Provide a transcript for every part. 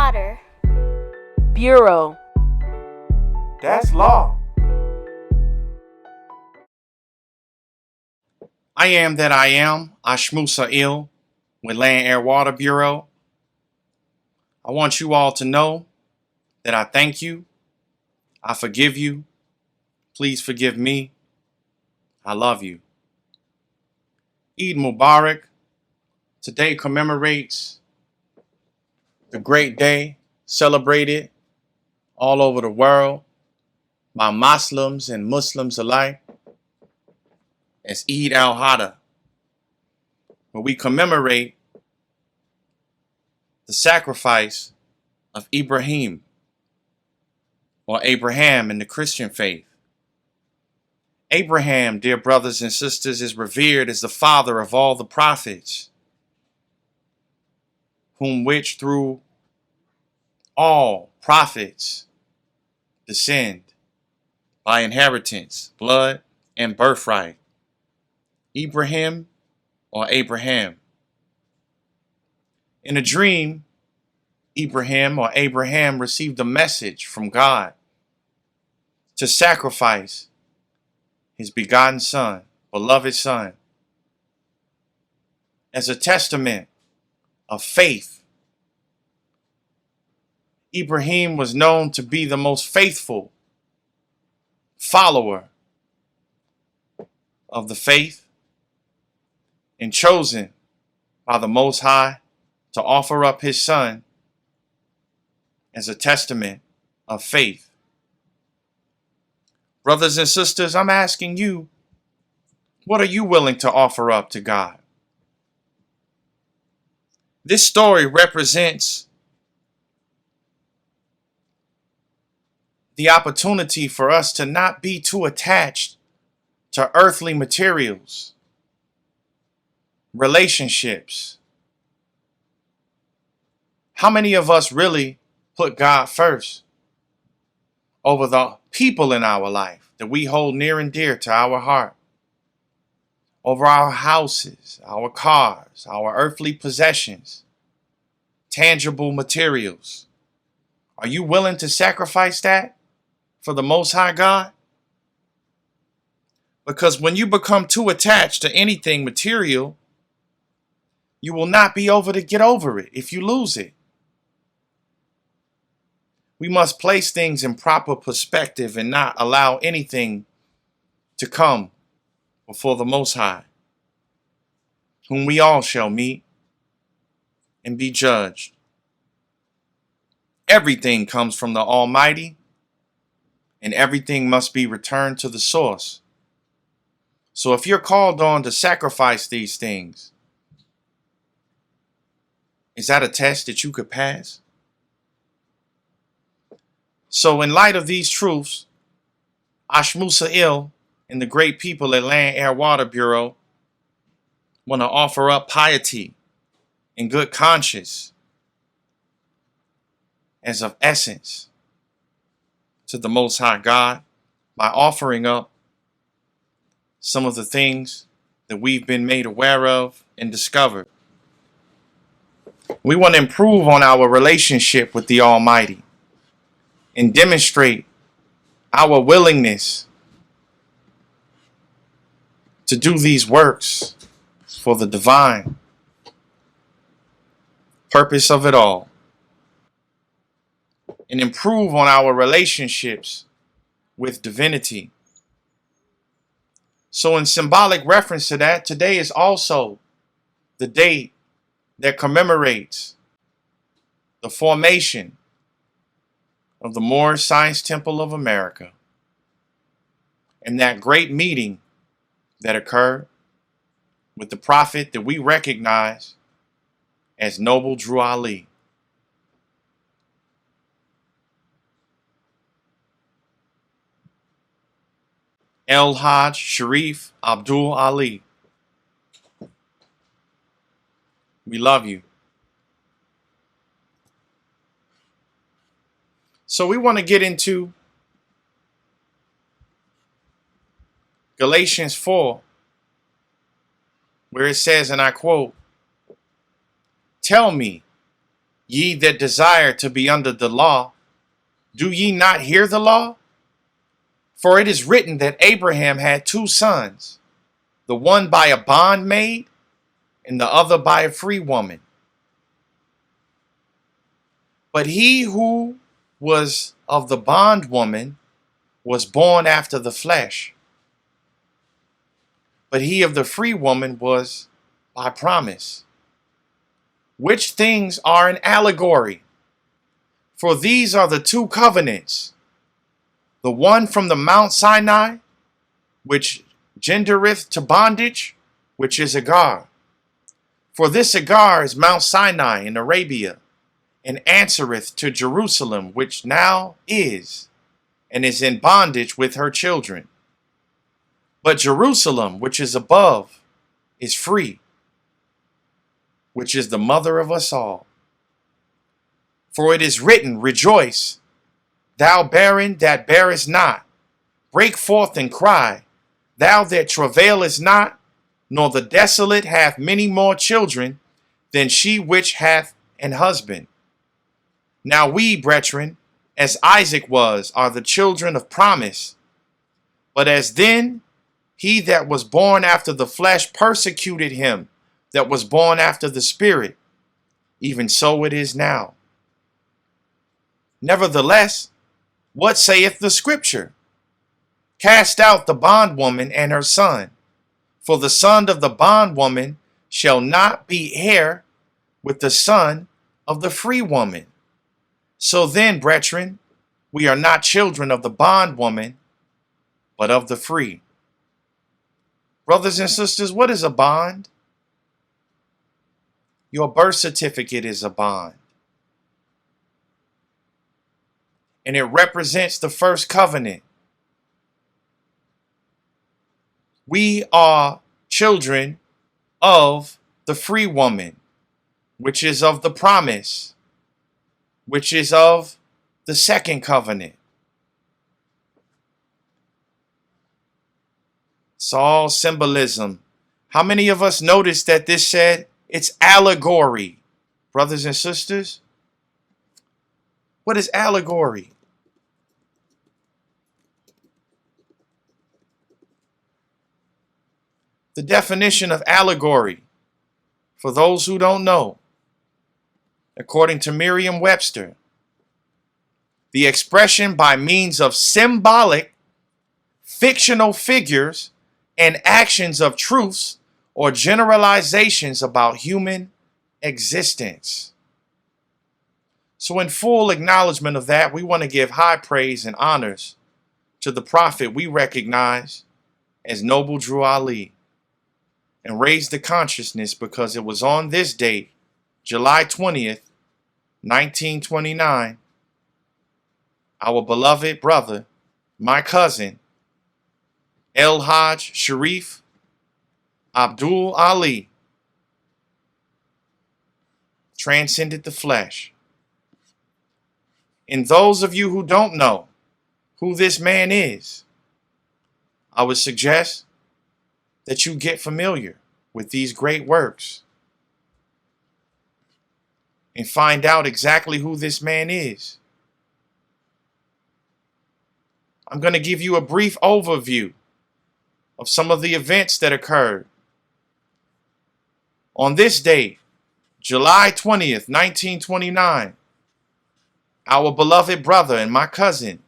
Water Bureau. That's law. I am that I am, ASHMUSA with landairwaterbureau. I want you all to know that I thank you. I forgive you. Please forgive me. I love you. Eid Mubarak. Today commemorates the great day celebrated all over the world by Muslims and Muslims alike as Eid al-Adha, where we commemorate the sacrifice of Ibrahim, or Abraham in the Christian faith. Abraham, dear brothers and sisters, is revered as the father of all the prophets, whom which through all prophets descend by inheritance, blood, and birthright. Ibrahim or Abraham. In a dream, Abraham received a message from God to sacrifice his begotten son, beloved son, as a testament of faith. Ibrahim was known to be the most faithful follower of the faith and chosen by the Most High to offer up his son as a testament of faith. Brothers and sisters, I'm asking you, what are you willing to offer up to God? This story represents the opportunity for us to not be too attached to earthly materials, relationships. How many of us really put God first over the people in our life that we hold near and dear to our heart? Over our houses, our cars, our earthly possessions, tangible materials. Are you willing to sacrifice that for the Most High God? Because when you become too attached to anything material, you will not be able to get over it if you lose it. We must place things in proper perspective and not allow anything to come before the Most High, whom we all shall meet and be judged. Everything comes from the Almighty, and everything must be returned to the source. So if you're called on to sacrifice these things, is that a test that you could pass? So in light of these truths, ASHMUSA and the great people at landairwaterbureau want to offer up piety and good conscience as of essence to the Most High God by offering up some of the things that we've been made aware of and discovered. We want to improve on our relationship with the Almighty and demonstrate our willingness to do these works for the divine purpose of it all, and improve on our relationships with divinity. So in symbolic reference to that, today is also the date that commemorates the formation of the Moorish Science Temple of America and that great meeting that occurred with the prophet that we recognize as Noble Drew Ali. El-Hajj Sharif Abdul Ali. We love you. So we want to get into Galatians 4, where it says, and I quote, "Tell me, Ye that desire to be under the law, do ye not hear the law? For it is written that Abraham had two sons, the one by a bondmaid and the other by a free woman. But he who was of the bondwoman was born after the flesh, but he of the free woman was by promise. Which things are an allegory? For these are the two covenants, the one from the Mount Sinai, which gendereth to bondage, which is Agar. For this Agar is Mount Sinai in Arabia, and answereth to Jerusalem, which now is, and is in bondage with her children. But Jerusalem, which is above, is free, which is the mother of us all. For it is written, Rejoice, thou barren that bearest not, break forth and cry, thou that travailest not, nor the desolate hath many more children than she which hath an husband. Now we, brethren, as Isaac was, are the children of promise. But as then he that was born after the flesh persecuted him that was born after the Spirit, even so it is now. Nevertheless, what saith the Scripture? Cast out the bondwoman and her son, for the son of the bondwoman shall not be heir with the son of the free woman. So then, brethren, we are not children of the bondwoman, but of the free. Brothers and sisters, what is a bond? Your birth certificate is a bond. And it represents the first covenant. We are children of the free woman, which is of the promise, which is of the second covenant. It's all symbolism. How many of us noticed that this said it's allegory? Brothers and sisters, what is allegory? The definition of allegory, for those who don't know, according to Merriam-Webster, the expression by means of symbolic, fictional figures and actions of truths or generalizations about human existence. So in full acknowledgement of that, we want to give high praise and honors to the prophet we recognize as Noble Drew Ali, and raise the consciousness because it was on this date, July 20th, 1929, our beloved brother, my cousin, El-Hajj Sharif Abdul Ali, transcended the flesh. And those of you who don't know who this man is, I would suggest that you get familiar with these great works and find out exactly who this man is. I'm going to give you a brief overview of some of the events that occurred on this day, July 20th, 1929. Our beloved brother and my cousin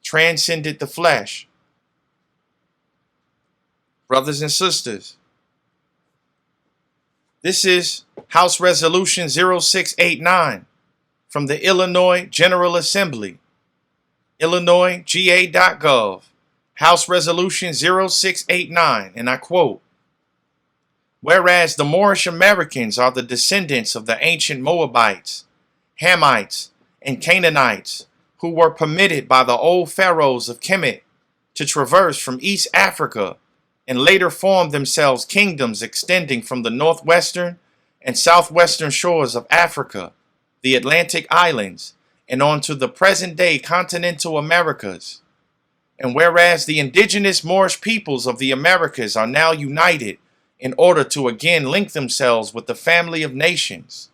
transcended the flesh. Brothers and sisters, this is House Resolution 0689 from the Illinois General Assembly, illinoisga.gov, House Resolution 0689, and I quote, whereas the Moorish Americans are the descendants of the ancient Moabites, Hamites, and Canaanites who were permitted by the old pharaohs of Kemet to traverse from East Africa and later formed themselves kingdoms extending from the northwestern and southwestern shores of Africa, the Atlantic islands, and on to the present-day continental Americas. And whereas the indigenous Moorish peoples of the Americas are now united in order to again link themselves with the family of nations,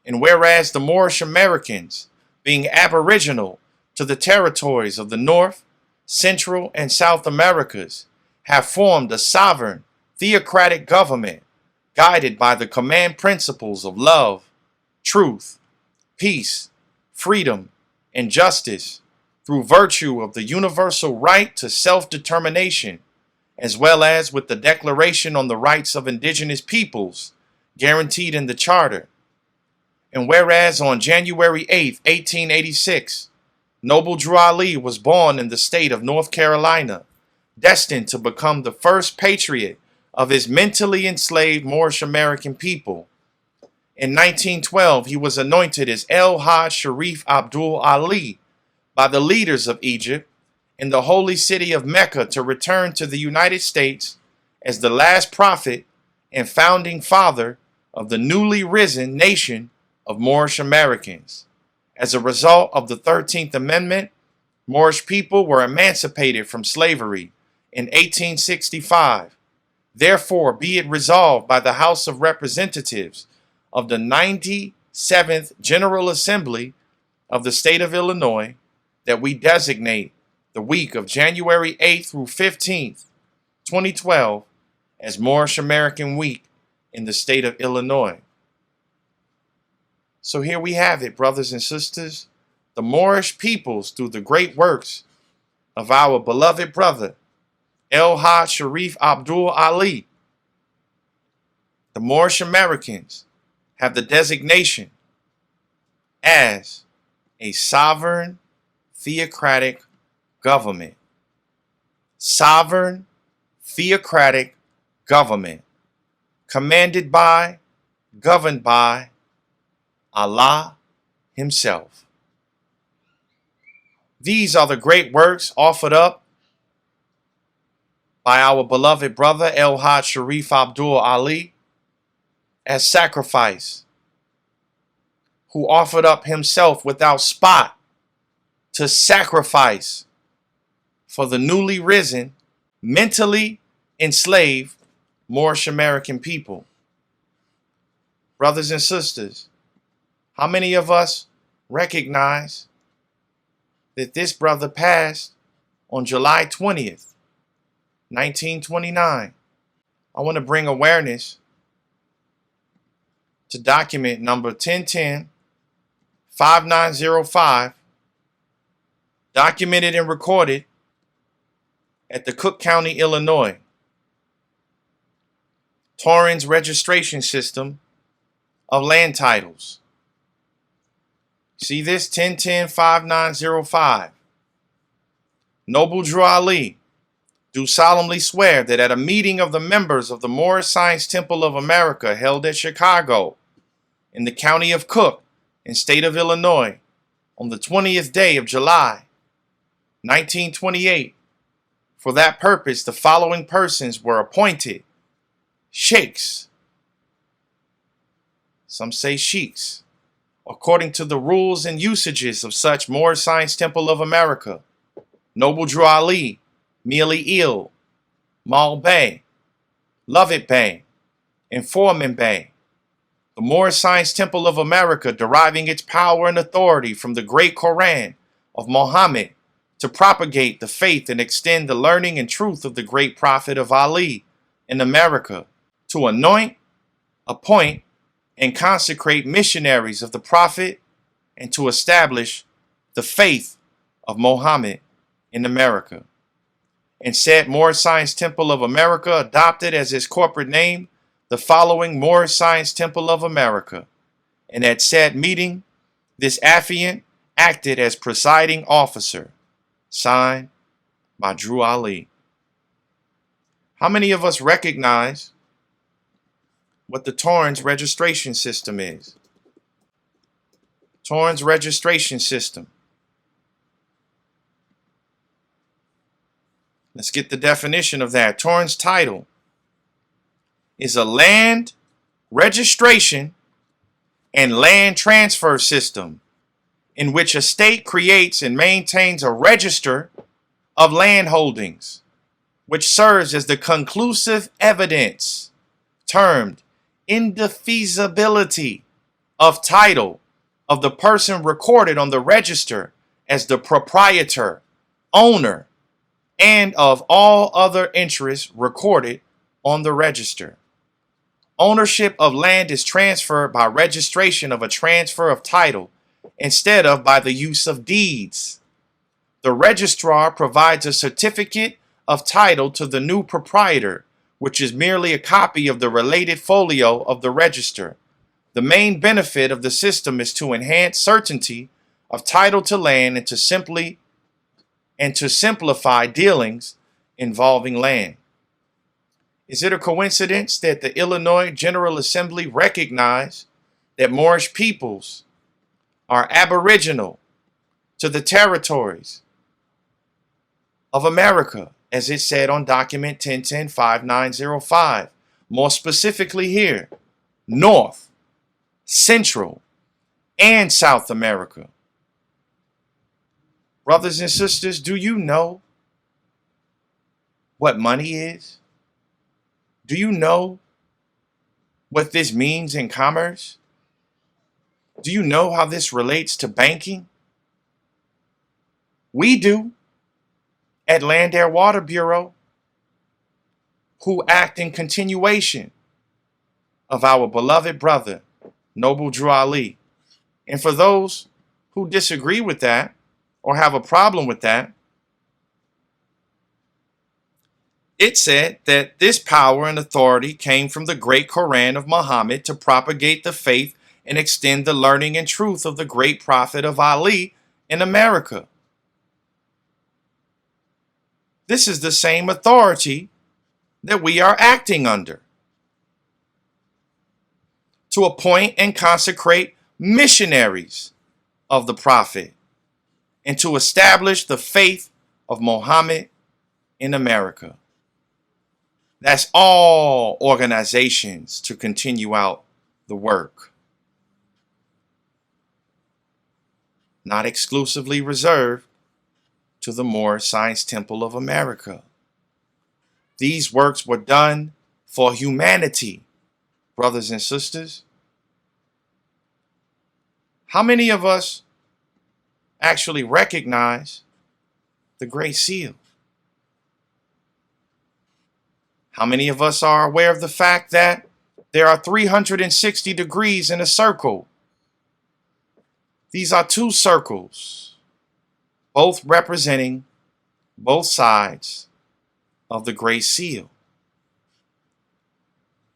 And whereas the Moorish Americans, being aboriginal to the territories of the North, Central, and South Americas, have formed a sovereign, theocratic government guided by the command principles of love, truth, peace, freedom, and justice through virtue of the universal right to self-determination, as well as with the Declaration on the Rights of Indigenous Peoples guaranteed in the Charter. And whereas on January 8, 1886, Noble Drew Ali was born in the state of North Carolina, destined to become the first patriot of his mentally enslaved Moorish American people. In 1912, he was anointed as El-Hajj Sharif Abdul Ali by the leaders of Egypt in the holy city of Mecca to return to the United States as the last prophet and founding father of the newly risen nation of Moorish Americans. As a result of the 13th Amendment, Moorish people were emancipated from slavery in 1865. Therefore, be it resolved by the House of Representatives of the 97th General Assembly of the State of Illinois that we designate the week of January 8th through 15th, 2012 as Moorish American Week in the state of Illinois. So here we have it, brothers and sisters, the Moorish peoples through the great works of our beloved brother, El-Hajj Sharif Abdul Ali. The Moorish Americans have the designation as a sovereign theocratic government. Sovereign theocratic government commanded by, governed by Allah himself. These are the great works offered up by our beloved brother El-Hajj Sharif Abdul Ali as sacrifice, who offered up himself without spot to sacrifice for the newly risen, mentally enslaved Moorish American people. Brothers and sisters, how many of us recognize that this brother passed on July 20th, 1929? I want to bring awareness to document number 1010-5905, documented and recorded at the Cook County, Illinois, Torrens registration system of land titles. See this? 1010-5905. Noble Drew Ali do solemnly swear that at a meeting of the members of the Moorish Science Temple of America held at Chicago in the county of Cook in state of Illinois on the 20th day of July, 1928, for that purpose the following persons were appointed sheikhs, some say sheiks, according to the rules and usages of such Moorish Science Temple of America: Noble Drew Ali, Mealy Eel, Mal Bey, Lovett Bey, and Foreman Bey. The Moorish Science Temple of America, deriving its power and authority from the great Quran of Muhammad to propagate the faith and extend the learning and truth of the great prophet of Ali in America, to anoint, appoint, and consecrate missionaries of the prophet, and to establish the faith of Muhammad in America. And said Moorish Science Temple of America adopted as its corporate name the following Moorish Science Temple of America. And at said meeting, this affiant acted as presiding officer. Signed by Drew Ali. How many of us recognize what the Torrens registration system is? Torrens registration system. Let's get the definition of that. Torrens title is a land registration and land transfer system in which a state creates and maintains a register of land holdings, which serves as the conclusive evidence termed indefeasibility of title of the person recorded on the register as the proprietor, owner, and of all other interests recorded on the register. Ownership of land is transferred by registration of a transfer of title instead of by the use of deeds. The registrar provides a certificate of title to the new proprietor, which is merely a copy of the related folio of the register. The main benefit of the system is to enhance certainty of title to land and to simplify dealings involving land. Is it a coincidence that the Illinois General Assembly recognized that Moorish peoples are aboriginal to the territories of America, as it said on document 1010-5905, more specifically here, North, Central, and South America? Brothers and sisters, do you know what money is? Do you know what this means in commerce? Do you know how this relates to banking? We do at Landairwaterbureau, who act in continuation of our beloved brother, Noble Drew Ali. And for those who disagree with that or have a problem with that, it said that this power and authority came from the great Quran of Muhammad to propagate the faith and extend the learning and truth of the great prophet of Ali in America. This is the same authority that we are acting under, to appoint and consecrate missionaries of the prophet and to establish the faith of Muhammad in America. That's all organizations to continue out the work. Not exclusively reserved to the Moorish Science Temple of America. These works were done for humanity, brothers and sisters. How many of us actually recognize the Great Seal? How many of us are aware of the fact that there are 360 degrees in a circle? These are two circles, both representing both sides of the Great Seal.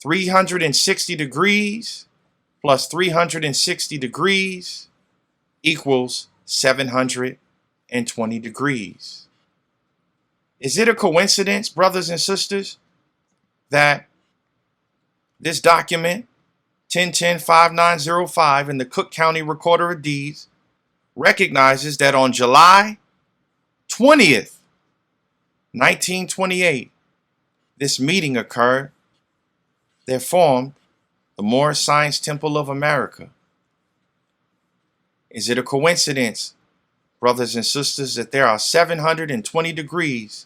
360 degrees plus 360 degrees equals 720 degrees. Is it a coincidence, brothers and sisters, that this document 1010-5905 in the Cook County Recorder of Deeds recognizes that on July 20th, 1928, this meeting occurred that formed the Moorish Science Temple of America? Is it a coincidence, brothers and sisters, that there are 720 degrees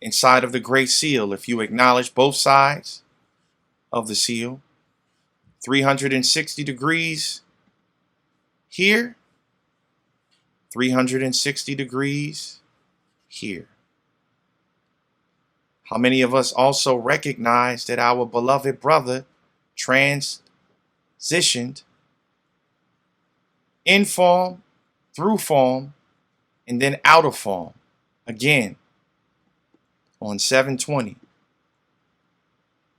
inside of the Great Seal if you acknowledge both sides of the seal? 360 degrees here, 360 degrees here. How many of us also recognize that our beloved brother transitioned in form, through form, and then out of form again on 7/20,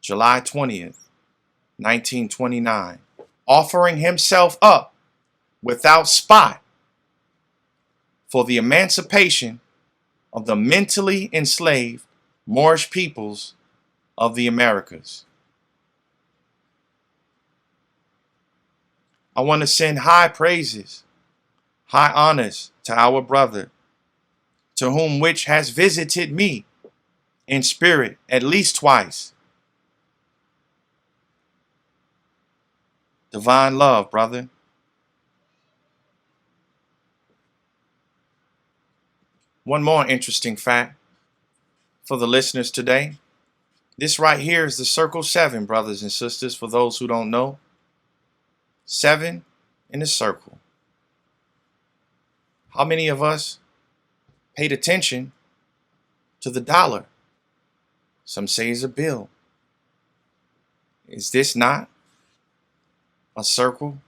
July 20th, 1929, offering himself up without spot for the emancipation of the mentally enslaved Moorish peoples of the Americas? I want to send high praises, high honors to our brother, to whom which has visited me in spirit at least twice. Divine love, brother. One more interesting fact for the listeners today. This right here is the Circle 7, brothers and sisters, for those who don't know. 7 in a circle. How many of us paid attention to the dollar? Some say it's a bill. Is this not a circle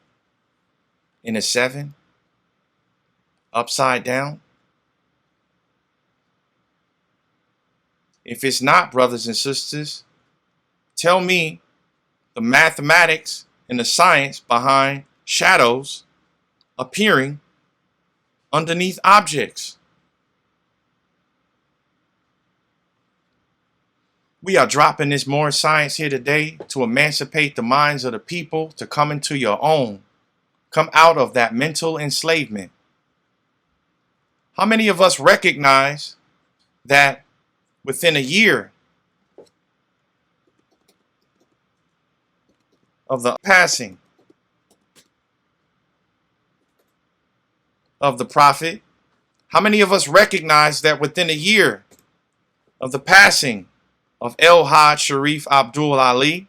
in a 7 upside down? If it's not, brothers and sisters, tell me the mathematics and the science behind shadows appearing underneath objects. We are dropping this Moorish science here today to emancipate the minds of the people to come into your own. Come out of that mental enslavement. How many of us recognize that within a year of the passing of the prophet, how many of us recognize that within a year of the passing of El-Hajj Sharif Abdul Ali,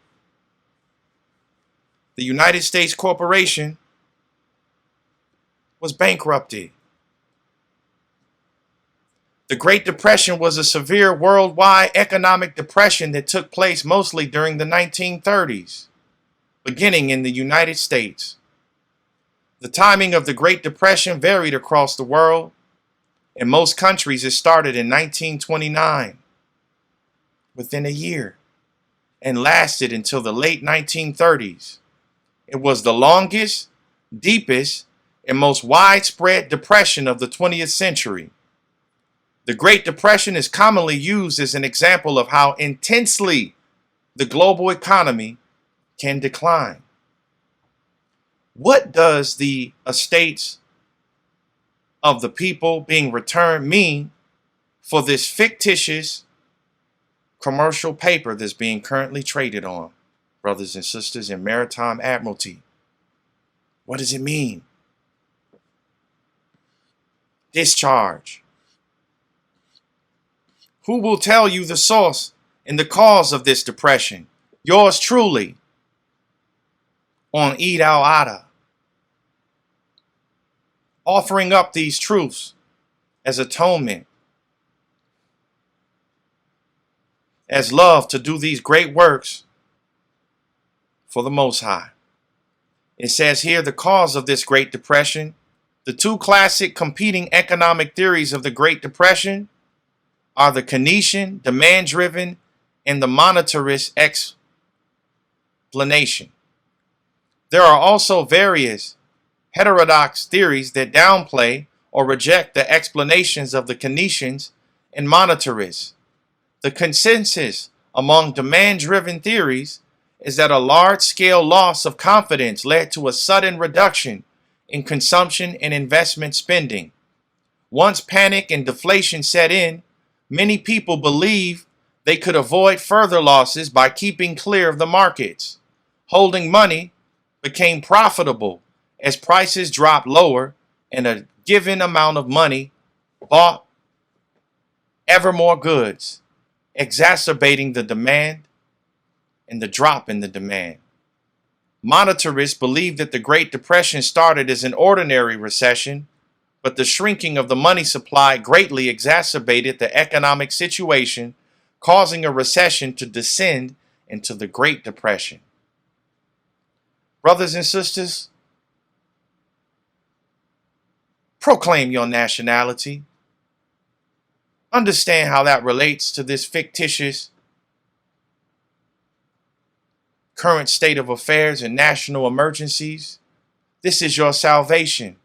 the United States Corporation was bankrupted? The Great Depression was a severe worldwide economic depression that took place mostly during the 1930s, beginning in the United States. The timing of the Great Depression varied across the world. In most countries, it started in 1929, within a year, and lasted until the late 1930s. It was the longest, deepest, and most widespread depression of the 20th century. The Great Depression is commonly used as an example of how intensely the global economy can decline. What does the estates of the people being returned mean for this fictitious commercial paper that's being currently traded on, brothers and sisters, in maritime admiralty? What does it mean? Discharge. Who will tell you the source and the cause of this depression? Yours truly, on al-Adha, offering up these truths as atonement, as love to do these great works for the Most High. It says here the cause of this Great Depression. The two classic competing economic theories of the Great Depression are the Keynesian, demand-driven, and the monetarist explanation. There are also various heterodox theories that downplay or reject the explanations of the Keynesians and monetarists. The consensus among demand-driven theories is that a large-scale loss of confidence led to a sudden reduction in consumption and investment spending. Once panic and deflation set in, many people believe they could avoid further losses by keeping clear of the markets. Holding money became profitable as prices dropped lower and a given amount of money bought ever more goods, exacerbating the demand and the drop in the demand. Monetarists believe that the Great Depression started as an ordinary recession, but the shrinking of the money supply greatly exacerbated the economic situation, causing a recession to descend into the Great Depression. Brothers and sisters, proclaim your nationality. Understand how that relates to this fictitious current state of affairs and national emergencies. This is your salvation.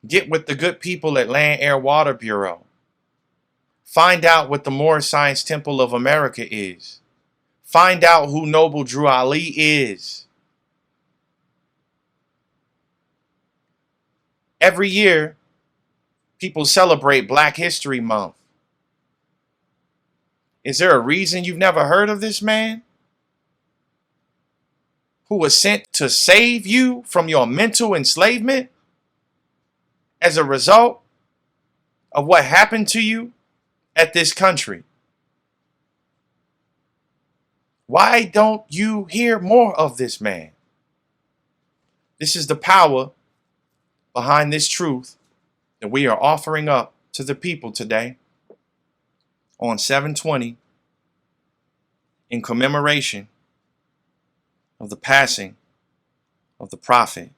Get with the good people at Landairwaterbureau. Find out what the Moorish Science Temple of America is. Find out who Noble Drew Ali is. Every year, people celebrate Black History Month. Is there a reason you've never heard of this man who was sent to save you from your mental enslavement as a result of what happened to you at this country? Why don't you hear more of this man? This is the power behind this truth that we are offering up to the people today on 7/20 in commemoration of the passing of the Prophet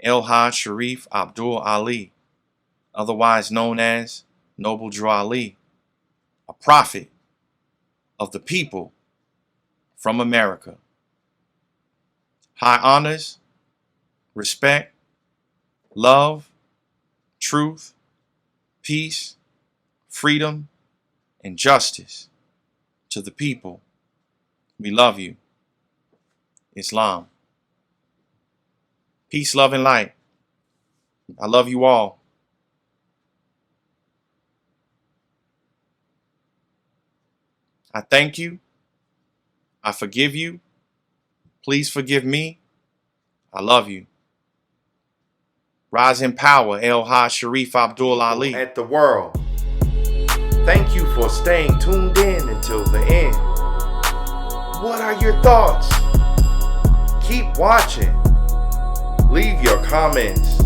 El-Hajj Sharif Abdul Ali, otherwise known as Noble Drew Ali, a prophet of the people from America. High honors, respect, love, truth, peace, freedom, and justice to the people. We love you. Islam. Peace, love, and light. I love you all. I thank you. I forgive you. Please forgive me. I love you. Rise in power, El-Hajj Sharif Abdul Ali. At the world. Thank you for staying tuned in until the end. What are your thoughts? Keep watching. Leave your comments.